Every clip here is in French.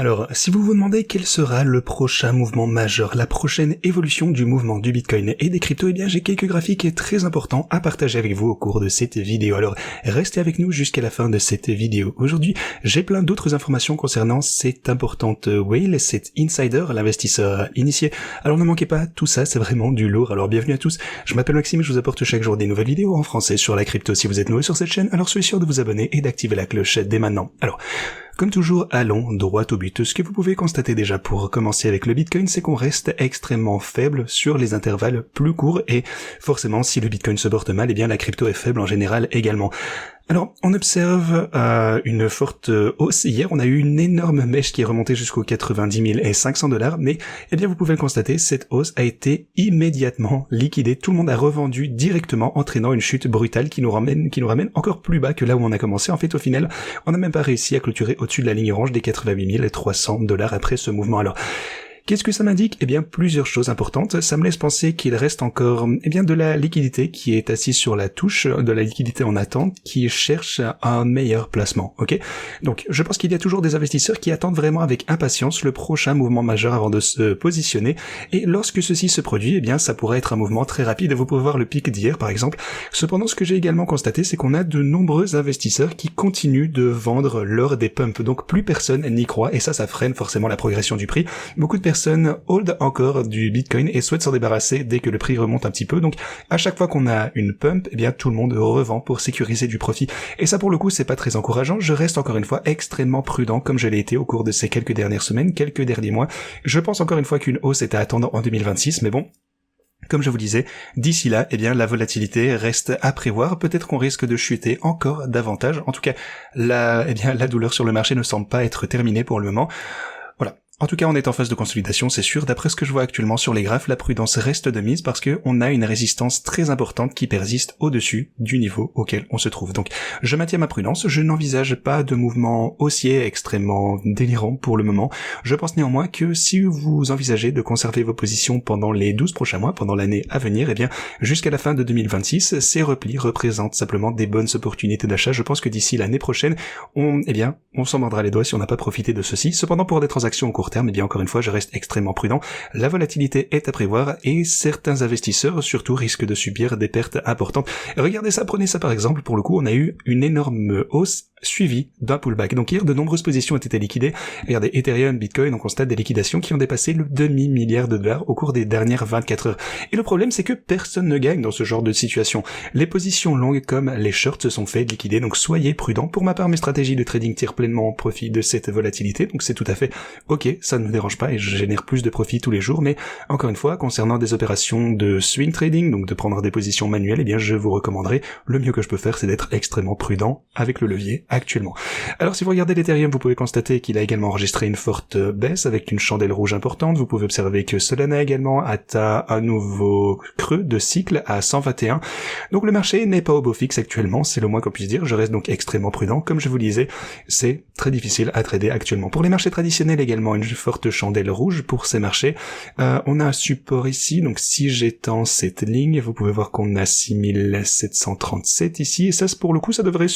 Alors, si vous vous demandez quel sera le prochain mouvement majeur, la prochaine évolution du mouvement du Bitcoin et des cryptos, eh bien j'ai quelques graphiques très importants à partager avec vous au cours de cette vidéo. Alors, restez avec nous jusqu'à la fin de cette vidéo. Aujourd'hui, j'ai plein d'autres informations concernant cette importante whale, cet insider, l'investisseur initié. Alors ne manquez pas, tout ça c'est vraiment du lourd. Alors bienvenue à tous, je m'appelle Maxime, je vous apporte chaque jour des nouvelles vidéos en français sur la crypto. Si vous êtes nouveau sur cette chaîne, alors soyez sûr de vous abonner et d'activer la cloche dès maintenant. Alors, comme toujours, allons droit au but. Ce que vous pouvez constater déjà pour commencer avec le Bitcoin, c'est qu'on reste extrêmement faible sur les intervalles plus courts et forcément, si le Bitcoin se porte mal, eh bien la crypto est faible en général également. Alors, on observe une forte hausse. Hier, on a eu une énorme mèche qui est remontée jusqu'aux 90 500 $, mais eh bien vous pouvez le constater, cette hausse a été immédiatement liquidée. Tout le monde a revendu directement, entraînant une chute brutale qui nous ramène encore plus bas que là où on a commencé. En fait, au final, on n'a même pas réussi à clôturer au-dessus de la ligne orange des 88 300 $ après ce mouvement. Alors, qu'est-ce que ça m'indique? Eh bien, plusieurs choses importantes. Ça me laisse penser qu'il reste encore, de la liquidité qui est assise sur la touche, de la liquidité en attente, qui cherche un meilleur placement, ok? Donc, je pense qu'il y a toujours des investisseurs qui attendent vraiment avec impatience le prochain mouvement majeur avant de se positionner. Et lorsque ceci se produit, eh bien, ça pourrait être un mouvement très rapide. Vous pouvez voir le pic d'hier, par exemple. Cependant, ce que j'ai également constaté, c'est qu'on a de nombreux investisseurs qui continuent de vendre lors des pumps. Donc, plus personne n'y croit, et ça freine forcément la progression du prix. Beaucoup de personnes hold encore du Bitcoin et souhaitent s'en débarrasser dès que le prix remonte un petit peu. Donc, à chaque fois qu'on a une pump, eh bien, tout le monde revend pour sécuriser du profit. Et ça, pour le coup, c'est pas très encourageant. Je reste encore une fois extrêmement prudent, comme je l'ai été au cours de ces quelques dernières semaines, quelques derniers mois. Je pense encore une fois qu'une hausse est à attendre en 2026, mais bon, comme je vous disais, d'ici là, eh bien, la volatilité reste à prévoir. Peut-être qu'on risque de chuter encore davantage. En tout cas, la douleur sur le marché ne semble pas être terminée pour le moment. Voilà. En tout cas, on est en phase de consolidation, c'est sûr. D'après ce que je vois actuellement sur les graphes, la prudence reste de mise parce que on a une résistance très importante qui persiste au-dessus du niveau auquel on se trouve. Donc, je maintiens ma prudence. Je n'envisage pas de mouvement haussier extrêmement délirant pour le moment. Je pense néanmoins que si vous envisagez de conserver vos positions pendant les 12 prochains mois, pendant l'année à venir, eh bien, jusqu'à la fin de 2026, ces replis représentent simplement des bonnes opportunités d'achat. Je pense que d'ici l'année prochaine, on s'en mordra les doigts si on n'a pas profité de ceci. Cependant, pour des transactions au court terme, eh bien encore une fois, je reste extrêmement prudent. La volatilité est à prévoir et certains investisseurs surtout risquent de subir des pertes importantes. Regardez ça, prenez ça par exemple, pour le coup, on a eu une énorme hausse suivie d'un pullback. Donc hier, de nombreuses positions ont été liquidées. Regardez, Ethereum, Bitcoin, on constate des liquidations qui ont dépassé le demi-milliard de dollars au cours des dernières 24 heures. Et le problème, c'est que personne ne gagne dans ce genre de situation. Les positions longues comme les shorts se sont fait liquider, donc soyez prudents. Pour ma part, mes stratégies de trading tirent pleinement profit de cette volatilité, donc c'est tout à fait ok, ça ne me dérange pas et je génère plus de profit tous les jours, mais encore une fois, concernant des opérations de swing trading, donc de prendre des positions manuelles, eh bien je vous recommanderais, le mieux que je peux faire, c'est d'être extrêmement prudent avec le levier actuellement. Alors si vous regardez l'Ethereum, vous pouvez constater qu'il a également enregistré une forte baisse avec une chandelle rouge importante. Vous pouvez observer que Solana également atteint un nouveau creux de cycle à 121. Donc le marché n'est pas au beau fixe actuellement, c'est le moins qu'on puisse dire. Je reste donc extrêmement prudent. Comme je vous le disais, c'est très difficile à trader actuellement. Pour les marchés traditionnels également, une forte chandelle rouge pour ces marchés. On a un support ici, donc si j'étends cette ligne, vous pouvez voir qu'on a 6737 ici, et ça pour le coup ça devrait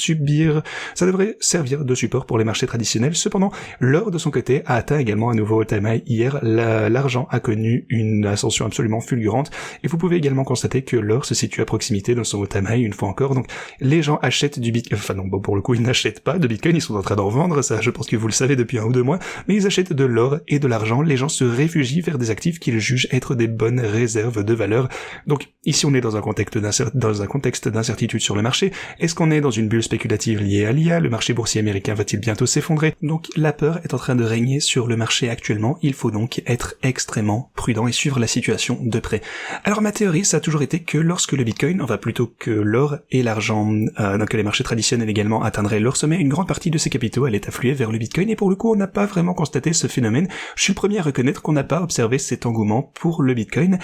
servir de support pour les marchés traditionnels. Cependant, l'or de son côté a atteint également un nouveau all-time high hier. L'argent a connu une ascension absolument fulgurante, et vous pouvez également constater que l'or se situe à proximité de son all-time high une fois encore. Donc les gens achètent du Bitcoin, enfin non, bon pour le coup ils n'achètent pas de Bitcoin, ils sont en train d'en vendre, ça je pense que vous le savez depuis 1 ou 2 mois, mais ils achètent de l'or et de l'argent. Les gens se réfugient vers des actifs qu'ils jugent être des bonnes réserves de valeur. Donc ici on est dans un contexte d'incertitude sur le marché. Est-ce qu'on est dans une bulle spéculative liée à l'IA? Le marché boursier américain va-t-il bientôt s'effondrer? Donc la peur est en train de régner sur le marché actuellement. Il faut donc être extrêmement prudent et suivre la situation de près. Alors ma théorie, ça a toujours été que lorsque le Bitcoin, enfin plutôt que l'or et l'argent, donc les marchés traditionnels également atteindraient leur sommet, une grande partie de ces capitaux allait affluer vers le Bitcoin, et pour le coup on n'a pas vraiment constaté ce phénomène. Je suis le premier à reconnaître qu'on n'a pas observé cet engouement pour le Bitcoin,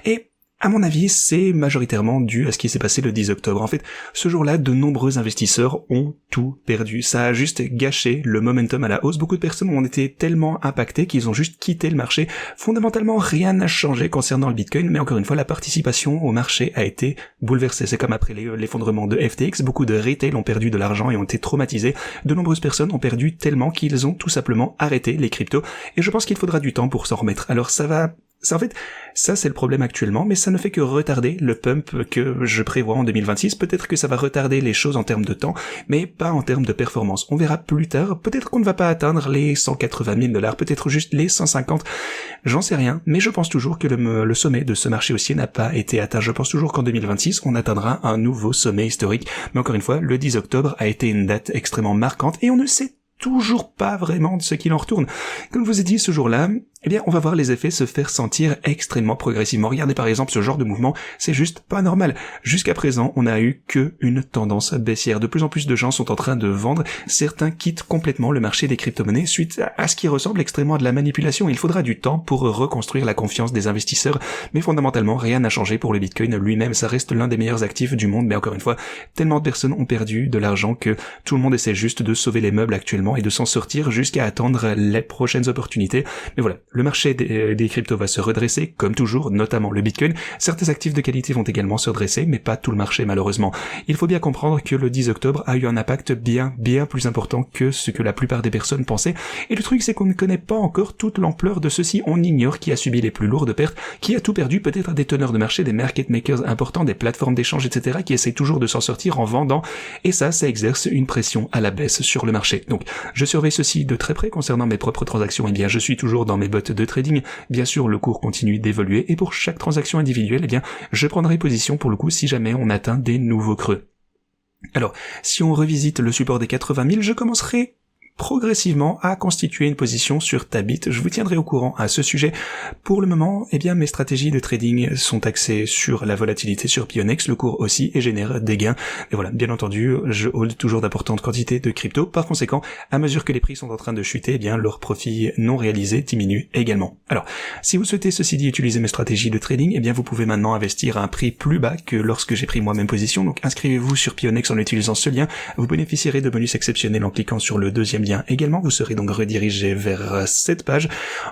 et À mon avis, c'est majoritairement dû à ce qui s'est passé le 10 octobre. En fait, ce jour-là, de nombreux investisseurs ont tout perdu. Ça a juste gâché le momentum à la hausse. Beaucoup de personnes ont été tellement impactées qu'ils ont juste quitté le marché. Fondamentalement, rien n'a changé concernant le Bitcoin, mais encore une fois, la participation au marché a été bouleversée. C'est comme après l'effondrement de FTX, beaucoup de retail ont perdu de l'argent et ont été traumatisés. De nombreuses personnes ont perdu tellement qu'ils ont tout simplement arrêté les cryptos. Et je pense qu'il faudra du temps pour s'en remettre. Alors en fait, ça c'est le problème actuellement, mais ça ne fait que retarder le pump que je prévois en 2026. Peut-être que ça va retarder les choses en termes de temps, mais pas en termes de performance. On verra plus tard. Peut-être qu'on ne va pas atteindre les 180 000 $, peut-être juste les 150. J'en sais rien, mais je pense toujours que le sommet de ce marché haussier n'a pas été atteint. Je pense toujours qu'en 2026, on atteindra un nouveau sommet historique. Mais encore une fois, le 10 octobre a été une date extrêmement marquante et on ne sait toujours pas vraiment de ce qu'il en retourne. Comme je vous ai dit, ce jour-là, eh bien, on va voir les effets se faire sentir extrêmement progressivement. Regardez par exemple ce genre de mouvement, c'est juste pas normal. Jusqu'à présent, on n'a eu que une tendance baissière. De plus en plus de gens sont en train de vendre. Certains quittent complètement le marché des crypto-monnaies suite à ce qui ressemble extrêmement à de la manipulation. Il faudra du temps pour reconstruire la confiance des investisseurs, mais fondamentalement, rien n'a changé pour le Bitcoin lui-même. Ça reste l'un des meilleurs actifs du monde, mais encore une fois, tellement de personnes ont perdu de l'argent que tout le monde essaie juste de sauver les meubles actuellement et de s'en sortir jusqu'à attendre les prochaines opportunités. Mais voilà, le marché des cryptos va se redresser, comme toujours, notamment le Bitcoin. Certains actifs de qualité vont également se redresser, mais pas tout le marché malheureusement. Il faut bien comprendre que le 10 octobre a eu un impact bien plus important que ce que la plupart des personnes pensaient. Et le truc, c'est qu'on ne connaît pas encore toute l'ampleur de ceci. On ignore qui a subi les plus lourdes pertes, qui a tout perdu, peut-être des teneurs de marché, des market makers importants, des plateformes d'échange, etc., qui essayent toujours de s'en sortir en vendant. Et ça exerce une pression à la baisse sur le marché. Donc, je surveille ceci de très près concernant mes propres transactions. Eh bien, je suis toujours dans mes bots de trading. Bien sûr, le cours continue d'évoluer et pour chaque transaction individuelle, eh bien, je prendrai position pour le coup si jamais on atteint des nouveaux creux. Alors, si on revisite le support des 80 000, je commencerai progressivement à constituer une position sur Tabit. Je vous tiendrai au courant à ce sujet. Pour le moment, eh bien, mes stratégies de trading sont axées sur la volatilité sur Pionex, le cours aussi, et génère des gains. Et voilà, bien entendu, je hold toujours d'importantes quantités de crypto. Par conséquent, à mesure que les prix sont en train de chuter, eh bien, leurs profits non réalisés diminuent également. Alors, si vous souhaitez, ceci dit, utiliser mes stratégies de trading, eh bien, vous pouvez maintenant investir à un prix plus bas que lorsque j'ai pris moi-même position. Donc, inscrivez-vous sur Pionex en utilisant ce lien. Vous bénéficierez de bonus exceptionnels en cliquant sur le deuxième lien également, vous serez donc redirigé vers cette page.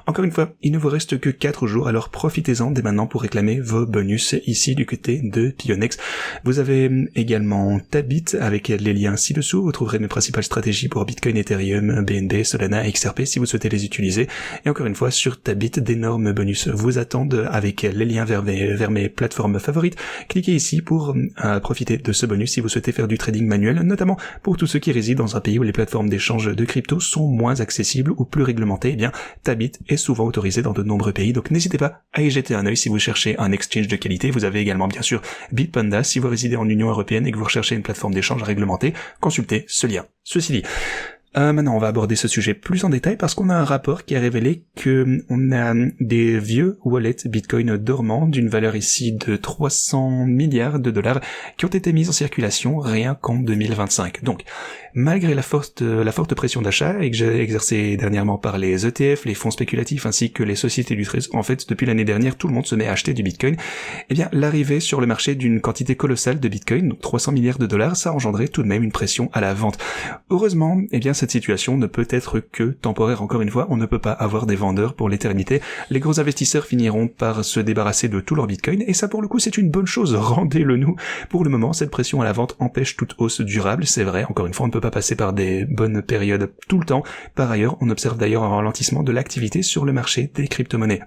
Encore une fois, il ne vous reste que 4 jours, alors profitez-en dès maintenant pour réclamer vos bonus ici du côté de Pionex. Vous avez également Tabit avec les liens ci-dessous, vous trouverez mes principales stratégies pour Bitcoin, Ethereum, BNB, Solana, XRP si vous souhaitez les utiliser. Et encore une fois, sur Tabit, d'énormes bonus vous attendent avec les liens vers mes plateformes favorites. Cliquez ici pour profiter de ce bonus si vous souhaitez faire du trading manuel, notamment pour tous ceux qui résident dans un pays où les plateformes d'échange de crypto sont moins accessibles ou plus réglementés. Eh bien, Tabit est souvent autorisé dans de nombreux pays, donc n'hésitez pas à y jeter un œil si vous cherchez un exchange de qualité. Vous avez également bien sûr Bitpanda si vous résidez en Union Européenne et que vous recherchez une plateforme d'échange réglementée, consultez ce lien. Ceci dit, maintenant on va aborder ce sujet plus en détail parce qu'on a un rapport qui a révélé que on a des vieux wallets Bitcoin dormants d'une valeur ici de 300 milliards de dollars qui ont été mis en circulation rien qu'en 2025. Donc, malgré la forte pression d'achat exercée dernièrement par les ETF, les fonds spéculatifs ainsi que les sociétés du trésor, en fait depuis l'année dernière tout le monde se met à acheter du Bitcoin, eh bien l'arrivée sur le marché d'une quantité colossale de Bitcoin, donc 300 milliards de dollars, ça a engendré tout de même une pression à la vente. Heureusement, eh bien cette situation ne peut être que temporaire. Encore une fois, on ne peut pas avoir des vendeurs pour l'éternité. Les gros investisseurs finiront par se débarrasser de tout leur Bitcoin et ça pour le coup c'est une bonne chose, rendez-le nous. Pour le moment, cette pression à la vente empêche toute hausse durable, c'est vrai, encore une fois on ne peut pas passer par des bonnes périodes tout le temps. Par ailleurs, on observe d'ailleurs un ralentissement de l'activité sur le marché des crypto-monnaies.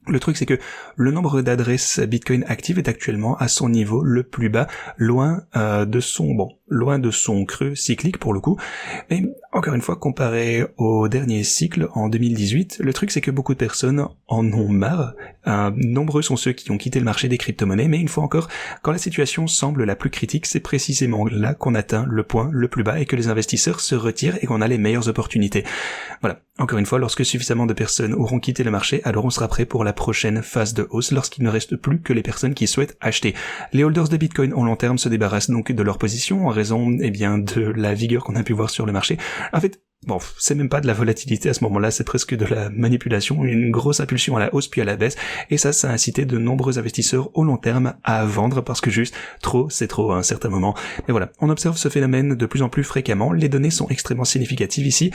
Le truc c'est que le nombre d'adresses Bitcoin actives est actuellement à son niveau le plus bas, loin de son creux cyclique pour le coup. Mais encore une fois, comparé au dernier cycle en 2018, le truc c'est que beaucoup de personnes en ont marre. Nombreux sont ceux qui ont quitté le marché des crypto-monnaies, mais une fois encore, quand la situation semble la plus critique, c'est précisément là qu'on atteint le point le plus bas et que les investisseurs se retirent et qu'on a les meilleures opportunités. Voilà. Encore une fois, lorsque suffisamment de personnes auront quitté le marché, alors on sera prêt pour la prochaine phase de hausse lorsqu'il ne reste plus que les personnes qui souhaitent acheter. Les holders de Bitcoin au long terme se débarrassent donc de leur position en raison, eh bien, de la vigueur qu'on a pu voir sur le marché. En fait, bon, c'est même pas de la volatilité à ce moment-là, c'est presque de la manipulation, une grosse impulsion à la hausse puis à la baisse, et ça a incité de nombreux investisseurs au long terme à vendre parce que juste trop, c'est trop à un certain moment. Mais voilà, on observe ce phénomène de plus en plus fréquemment, les données sont extrêmement significatives ici.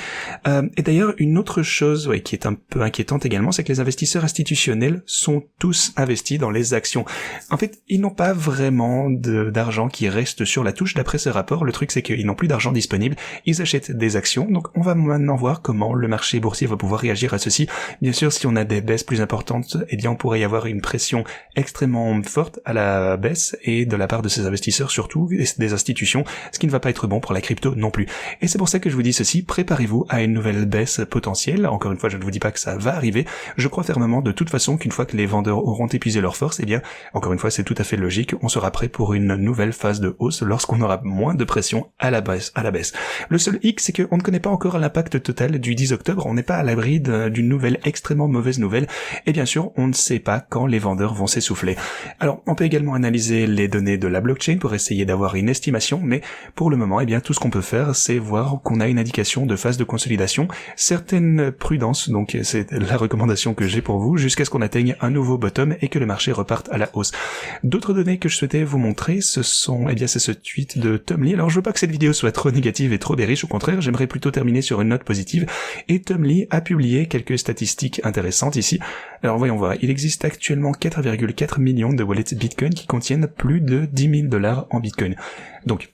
Et d'ailleurs, une autre chose qui est un peu inquiétante également, c'est que les investisseurs institutionnels sont tous investis dans les actions. En fait, ils n'ont pas vraiment d'argent qui reste sur la touche d'après ce rapport. Le truc, c'est qu'ils n'ont plus d'argent disponible, ils achètent des actions, donc on va maintenant voir comment le marché boursier va pouvoir réagir à ceci. Bien sûr, si on a des baisses plus importantes, eh bien on pourrait y avoir une pression extrêmement forte à la baisse et de la part de ces investisseurs surtout, et des institutions, ce qui ne va pas être bon pour la crypto non plus. Et c'est pour ça que je vous dis ceci, préparez-vous à une nouvelle baisse potentielle. Encore une fois, je ne vous dis pas que ça va arriver. Je crois fermement de toute façon qu'une fois que les vendeurs auront épuisé leur force, eh bien, encore une fois, c'est tout à fait logique, on sera prêt pour une nouvelle phase de hausse lorsqu'on aura moins de pression à la baisse. Le seul hic, c'est qu'on ne connaît pas encore l'impact total du 10 octobre, on n'est pas à l'abri d'une nouvelle extrêmement mauvaise nouvelle, et bien sûr, on ne sait pas quand les vendeurs vont s'essouffler. Alors, on peut également analyser les données de la blockchain pour essayer d'avoir une estimation, mais pour le moment, eh bien, tout ce qu'on peut faire, c'est voir qu'on a une indication de phase de consolidation, certaine prudence, donc c'est la recommandation que j'ai pour vous, jusqu'à ce qu'on atteigne un nouveau bottom et que le marché reparte à la hausse. D'autres données que je souhaitais vous montrer, c'est ce tweet de Tom Lee. Alors, je veux pas que cette vidéo soit trop négative et trop bearish, au contraire, j'aimerais plutôt terminer sur une note positive, et Tom Lee a publié quelques statistiques intéressantes ici. Alors voyons voir, il existe actuellement 4,4 millions de wallets Bitcoin qui contiennent plus de 10 000 $ en Bitcoin. Donc,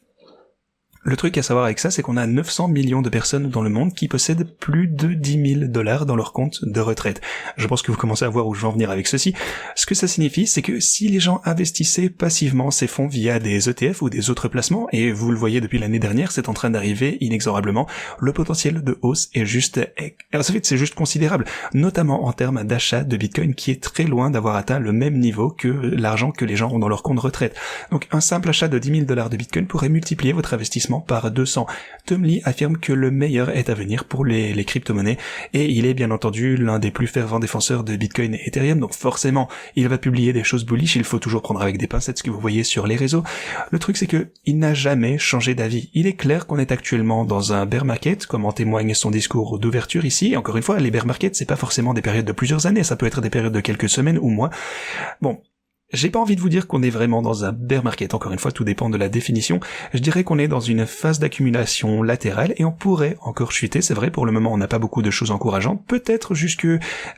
le truc à savoir avec ça, c'est qu'on a 900 millions de personnes dans le monde qui possèdent plus de 10 000 $ dans leur compte de retraite. Je pense que vous commencez à voir où je vais en venir avec ceci. Ce que ça signifie, c'est que si les gens investissaient passivement ces fonds via des ETF ou des autres placements, et vous le voyez depuis l'année dernière, c'est en train d'arriver inexorablement, le potentiel de hausse est juste, c'est juste considérable, notamment en termes d'achat de Bitcoin qui est très loin d'avoir atteint le même niveau que l'argent que les gens ont dans leur compte de retraite. Donc un simple achat de 10 000 $ de Bitcoin pourrait multiplier votre investissement par 200. Tom Lee affirme que le meilleur est à venir pour les crypto-monnaies, et il est bien entendu l'un des plus fervents défenseurs de Bitcoin et Ethereum, donc forcément, il va publier des choses bullish, il faut toujours prendre avec des pincettes ce que vous voyez sur les réseaux. Le truc c'est que il n'a jamais changé d'avis. Il est clair qu'on est actuellement dans un bear market, comme en témoigne son discours d'ouverture ici, et encore une fois, les bear markets, c'est pas forcément des périodes de plusieurs années, ça peut être des périodes de quelques semaines ou mois. Bon, j'ai pas envie de vous dire qu'on est vraiment dans un bear market, encore une fois, tout dépend de la définition. Je dirais qu'on est dans une phase d'accumulation latérale et on pourrait encore chuter, c'est vrai, pour le moment on n'a pas beaucoup de choses encourageantes, peut-être jusque,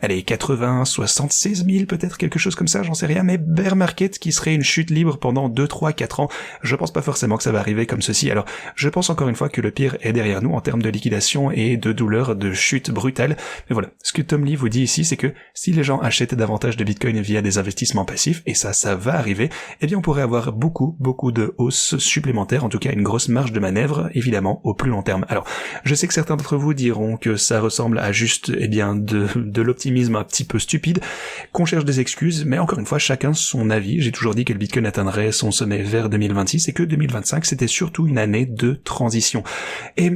80, 76 000, peut-être quelque chose comme ça, j'en sais rien, mais bear market qui serait une chute libre pendant 2, 3, 4 ans, je pense pas forcément que ça va arriver comme ceci. Alors, je pense encore une fois que le pire est derrière nous en termes de liquidation et de douleur, de chute brutale, mais voilà, ce que Tom Lee vous dit ici, c'est que si les gens achètent davantage de Bitcoin via des investissements passifs, et ça va arriver, eh bien on pourrait avoir beaucoup de hausses supplémentaires, en tout cas une grosse marge de manœuvre, évidemment, au plus long terme. Alors, je sais que certains d'entre vous diront que ça ressemble à juste, de l'optimisme un petit peu stupide, qu'on cherche des excuses, mais encore une fois, chacun son avis. J'ai toujours dit que le Bitcoin atteindrait son sommet vers 2026 et que 2025, c'était surtout une année de transition. Et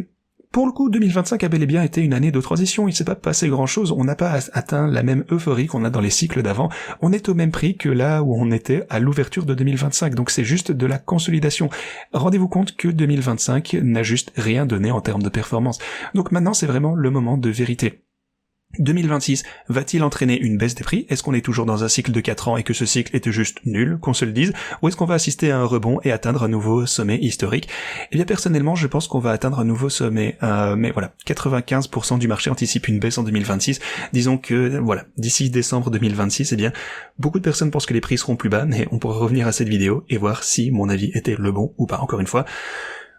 pour le coup, 2025 a bel et bien été une année de transition, il s'est pas passé grand chose, on n'a pas atteint la même euphorie qu'on a dans les cycles d'avant, on est au même prix que là où on était à l'ouverture de 2025, donc c'est juste de la consolidation. Rendez-vous compte que 2025 n'a juste rien donné en termes de performance. Donc maintenant c'est vraiment le moment de vérité. 2026 va-t-il entraîner une baisse des prix? Est-ce qu'on est toujours dans un cycle de 4 ans et que ce cycle était juste nul, qu'on se le dise? Ou est-ce qu'on va assister à un rebond et atteindre un nouveau sommet historique? Eh bien personnellement, je pense qu'on va atteindre un nouveau sommet. Mais voilà, 95% du marché anticipe une baisse en 2026. Disons que, voilà, d'ici décembre 2026, eh bien, beaucoup de personnes pensent que les prix seront plus bas, mais on pourra revenir à cette vidéo et voir si mon avis était le bon ou pas. Encore une fois,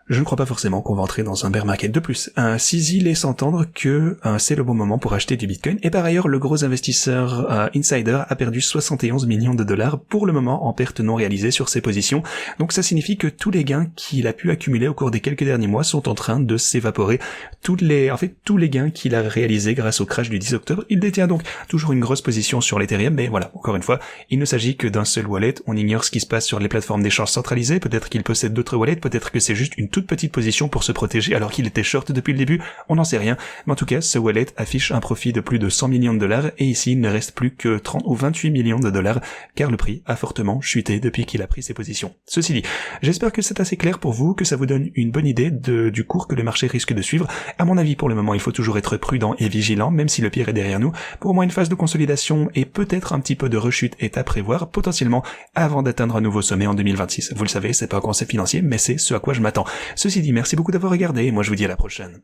je ne crois pas forcément qu'on va entrer dans un bear market. De plus, un CZ laisse entendre que c'est le bon moment pour acheter du Bitcoin. Et par ailleurs, le gros investisseur Insider a perdu 71 millions de $, pour le moment en perte non réalisée sur ses positions. Donc ça signifie que tous les gains qu'il a pu accumuler au cours des quelques derniers mois sont en train de s'évaporer. Tous les gains qu'il a réalisés grâce au crash du 10 octobre, il détient donc toujours une grosse position sur l'Ethereum, mais voilà, encore une fois, il ne s'agit que d'un seul wallet. On ignore ce qui se passe sur les plateformes d'échange centralisées. Peut-être qu'il possède d'autres wallets, peut-être que c'est juste une toute petite position pour se protéger alors qu'il était short depuis le début, on n'en sait rien. Mais en tout cas, ce wallet affiche un profit de plus de 100 millions de dollars et ici il ne reste plus que 30 ou 28 millions de dollars car le prix a fortement chuté depuis qu'il a pris ses positions. Ceci dit, j'espère que c'est assez clair pour vous, que ça vous donne une bonne idée du cours que le marché risque de suivre. À mon avis, pour le moment, il faut toujours être prudent et vigilant, même si le pire est derrière nous. Pour au moins une phase de consolidation et peut-être un petit peu de rechute est à prévoir, potentiellement avant d'atteindre un nouveau sommet en 2026. Vous le savez, c'est pas un concept financier, mais c'est ce à quoi je m'attends. Ceci dit, merci beaucoup d'avoir regardé et moi je vous dis à la prochaine.